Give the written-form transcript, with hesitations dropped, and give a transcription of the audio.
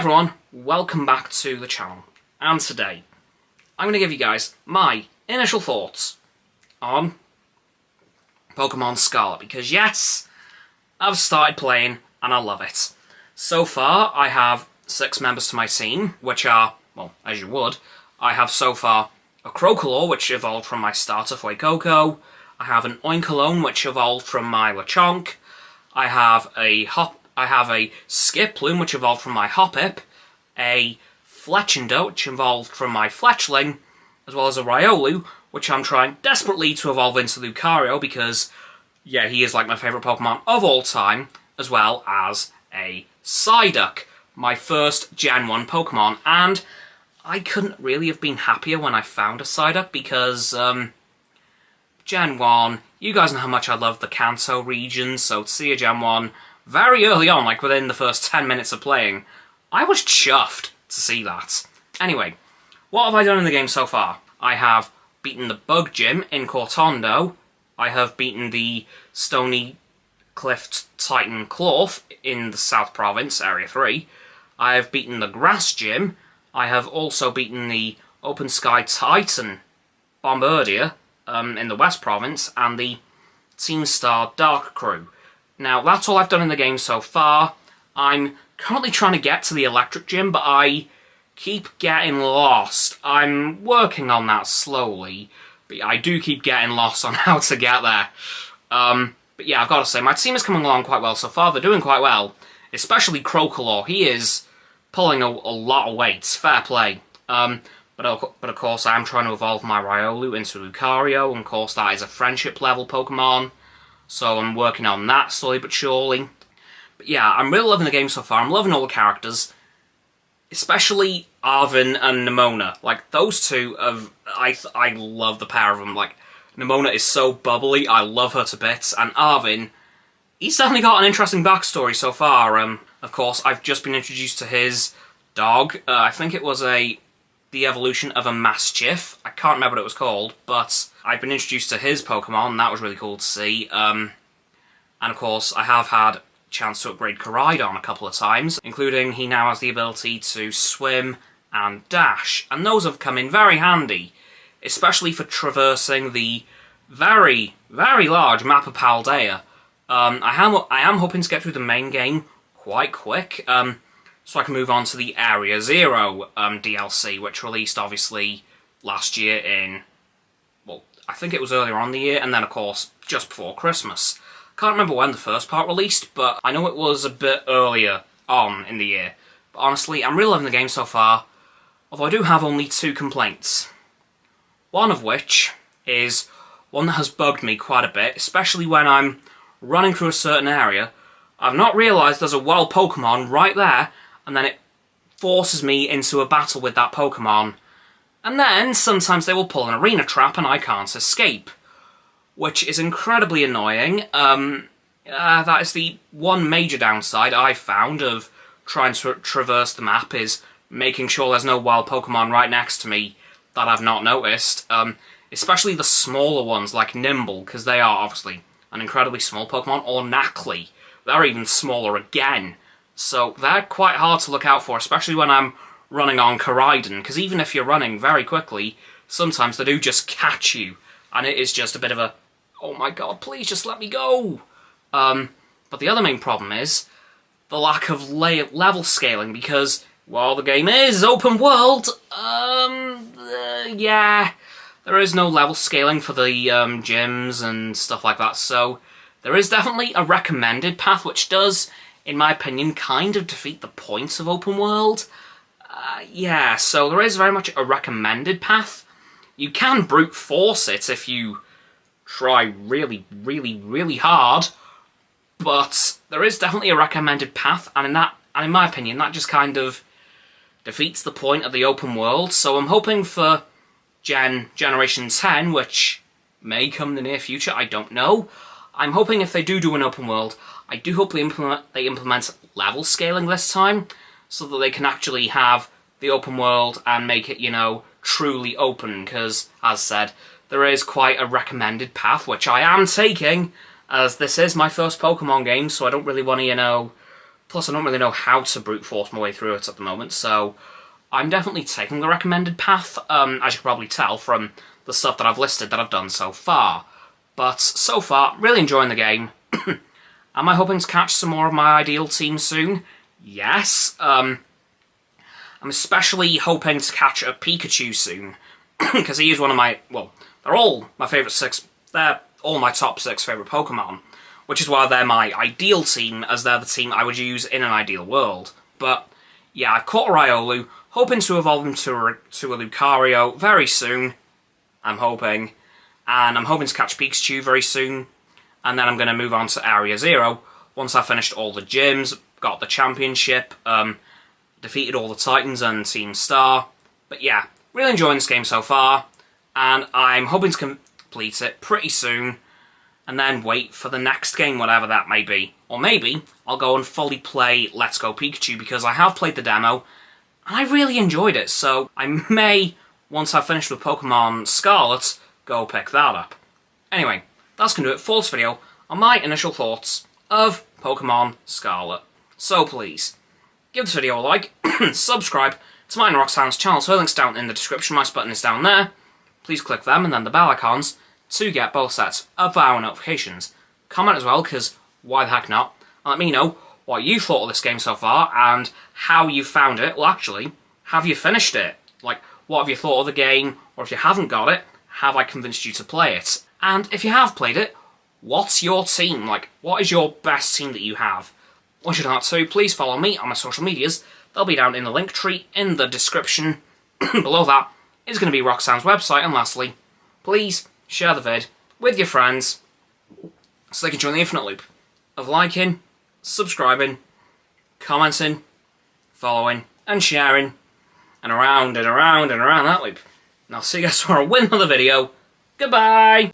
everyone, welcome back to the channel, and today I'm going to give you guys my initial thoughts on Pokémon Scarlet, because yes, I've started playing and I love it. So far I have 6 members to my team, which are, well, as you would, I have so far a Crocalor, which evolved from my starter Fuecoco, I have an Oinkologne, which evolved from my Lechonk, I have a Skiploom, which evolved from my Hoppip, a Fletchinder, which evolved from my Fletchling, as well as a Riolu, which I'm trying desperately to evolve into Lucario because, yeah, he is like my favourite Pokemon of all time, as well as a Psyduck, my first Gen 1 Pokemon, and I couldn't really have been happier when I found a Psyduck because, Gen 1, you guys know how much I love the Kanto region, so to see a Gen 1 very early on, like within the first 10 minutes of playing, I was chuffed to see that. Anyway, what have I done in the game so far? I have beaten the Bug Gym in Cortondo, I have beaten the Stony Cliff Titan Clorf in the South Province, Area 3, I have beaten the Grass Gym, I have also beaten the Open Sky Titan Bombardier in the West Province, and the Team Star Dark Crew. Now, that's all I've done in the game so far. I'm currently trying to get to the Electric Gym, but I keep getting lost. I'm working on that slowly, but I do keep getting lost on how to get there. But yeah, I've got to say, my team is coming along quite well so far. They're doing quite well, especially Crocalor. He is pulling a lot of weights. Fair play. But of course, I am trying to evolve my Riolu into Lucario, and of course that is a friendship-level Pokemon, so I'm working on that slowly but surely. But yeah, I'm really loving the game so far. I'm loving all the characters, especially Arven and Nemona. Like, those two, I love the pair of them. Like, Nemona is so bubbly, I love her to bits, and Arven, he's definitely got an interesting backstory so far. Of course, I've just been introduced to his dog. I think it was the evolution of a Mastiff. I can't remember what it was called, but I've been introduced to his Pokemon, and that was really cool to see. And of course, I have had a chance to upgrade Koraidon a couple of times, including he now has the ability to swim and dash, and those have come in very handy, especially for traversing the very, very large map of Paldea. I am hoping to get through the main game quite quick, so I can move on to the Area Zero DLC, which released, obviously, last year in, well, I think it was earlier on in the year, and then, of course, just before Christmas. Can't remember when the first part released, but I know it was a bit earlier on in the year. But honestly, I'm really loving the game so far, although I do have only 2 complaints. One of which is one that has bugged me quite a bit, especially when I'm running through a certain area. I've not realised there's a wild Pokemon right there, and then it forces me into a battle with that Pokemon. And then, sometimes they will pull an arena trap and I can't escape, which is incredibly annoying. That is the one major downside I've found of trying to traverse the map, is making sure there's no wild Pokemon right next to me that I've not noticed. Especially the smaller ones, like Nimble, because they are obviously an incredibly small Pokemon, or Knackley. They're even smaller again. So they're quite hard to look out for, especially when I'm running on Koraidon, because even if you're running very quickly, sometimes they do just catch you, and it is just a bit of a, oh my god, please just let me go! But the other main problem is the lack of level scaling, because while the game is open world, yeah, there is no level scaling for the gyms and stuff like that, so there is definitely a recommended path, which does, in my opinion, kind of defeat the point of open world. Yeah, so there is very much a recommended path. You can brute force it if you try really, really, really hard, but there is definitely a recommended path, and in my opinion, that just kind of defeats the point of the open world. So I'm hoping for Generation 10, which may come in the near future, I don't know. I'm hoping if they do an open world, I do hope they implement level scaling this time, so that they can actually have the open world and make it, you know, truly open, because, as said, there is quite a recommended path, which I am taking, as this is my first Pokemon game, so I don't really want to, you know, Plus, I don't really know how to brute force my way through it at the moment, so I'm definitely taking the recommended path, as you can probably tell from the stuff that I've listed that I've done so far. But so far, really enjoying the game. Am I hoping to catch some more of my ideal team soon? Yes. I'm especially hoping to catch a Pikachu soon, because he is one of my, well, they're all my favourite 6, they're all my top 6 favourite Pokemon, which is why they're my ideal team, as they're the team I would use in an ideal world. But, yeah, I've caught a Riolu, hoping to evolve him to a Lucario very soon, I'm hoping, and I'm hoping to catch Pikachu very soon, and then I'm going to move on to Area 0, once I've finished all the gyms, got the championship, defeated all the Titans and Team Star. But yeah, really enjoying this game so far, and I'm hoping to complete it pretty soon, and then wait for the next game, whatever that may be. Or maybe I'll go and fully play Let's Go Pikachu, because I have played the demo, and I really enjoyed it, so I may, once I've finished with Pokemon Scarlet, go pick that up. Anyway, that's going to do it for this video on my initial thoughts of Pokemon Scarlet. So please, give this video a like, subscribe to mine and Roxanne's channel, so links down in the description, my button is down there. Please click them and then the bell icons to get both sets of our notifications. Comment as well, because why the heck not? And let me know what you thought of this game so far and how you found it. Well, actually, have you finished it? Like, what have you thought of the game? Or if you haven't got it, have I convinced you to play it? And if you have played it, what's your team? Like, what is your best team that you have? Once you're done that too, please follow me on my social medias. They'll be down in the link tree in the description. Below that is going to be Roxanne's website. And lastly, please share the vid with your friends so they can join the infinite loop of liking, subscribing, commenting, following, and sharing, and around and around and around that loop. And I'll see you guys tomorrow with another video. Goodbye!